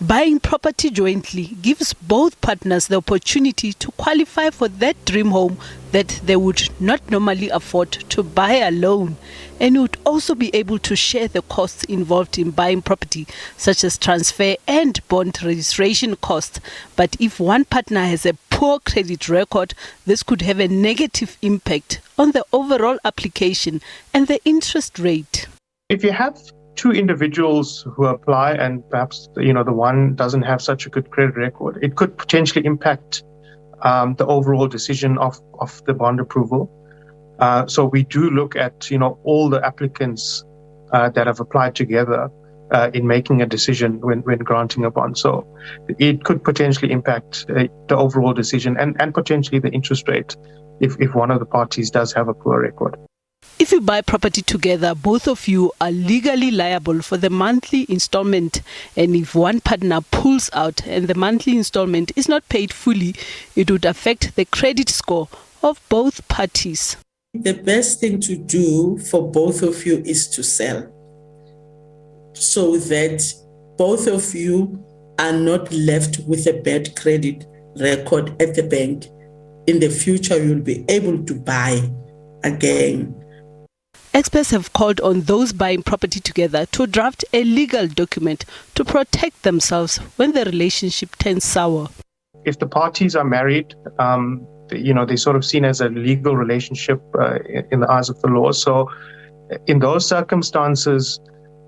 Buying property jointly gives both partners the opportunity to qualify for that dream home that they would not normally afford to buy alone, and would also be able to share the costs involved in buying property, such as transfer and bond registration costs. But if one partner has a poor credit record, this could have a negative impact on the overall application and the interest rate. If you have two individuals who apply and perhaps the one doesn't have such a good credit record, it could potentially impact the overall decision of the bond approval. So we do look at all the applicants that have applied together in making a decision when granting a bond. So it could potentially impact the overall decision and potentially the interest rate if one of the parties does have a poor record. If you buy property together, both of you are legally liable for the monthly installment, and if one partner pulls out and the monthly installment is not paid fully, it would affect the credit score of both parties. The best thing to do for both of you is to sell, so that both of you are not left with a bad credit record at the bank. In the future, you'll be able to buy again. Experts have called on those buying property together to draft a legal document to protect themselves when the relationship turns sour. If the parties are married, they're sort of seen as a legal relationship in the eyes of the law. So in those circumstances,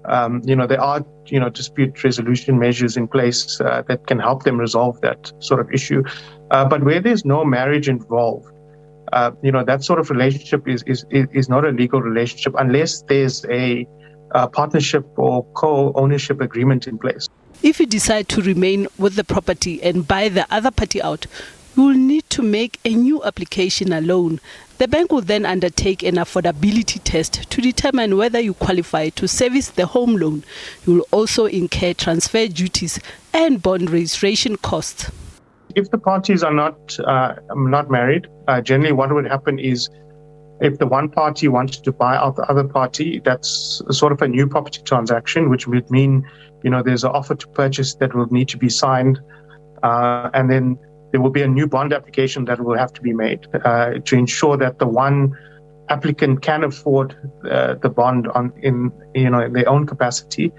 there are dispute resolution measures in place that can help them resolve that sort of issue. But where there's no marriage involved, that sort of relationship is not a legal relationship unless there's a partnership or co-ownership agreement in place. If you decide to remain with the property and buy the other party out, you will need to make a new application alone. The bank will then undertake an affordability test to determine whether you qualify to service the home loan. You will also incur transfer duties and bond registration costs. If the parties are not married, generally what would happen is if the one party wants to buy out the other party, that's sort of a new property transaction, which would mean there's an offer to purchase that will need to be signed, and then there will be a new bond application that will have to be made to ensure that the one applicant can afford the bond in their own capacity,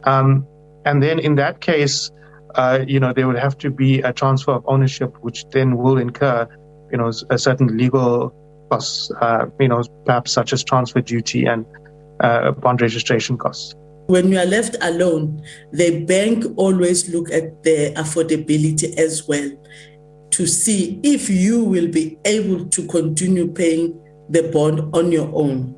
and then in that case, there would have to be a transfer of ownership, which then will incur, a certain legal costs, perhaps such as transfer duty and bond registration costs. When you are left alone, the bank always look at the affordability as well to see if you will be able to continue paying the bond on your own.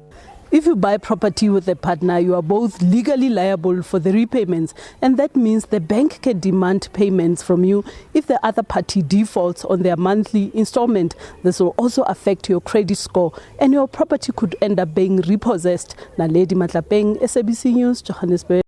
If you buy property with a partner, you are both legally liable for the repayments, and that means the bank can demand payments from you if the other party defaults on their monthly installment. This will also affect your credit score, and your property could end up being repossessed. Naledi Matlapeng, SABC News, Johannesburg.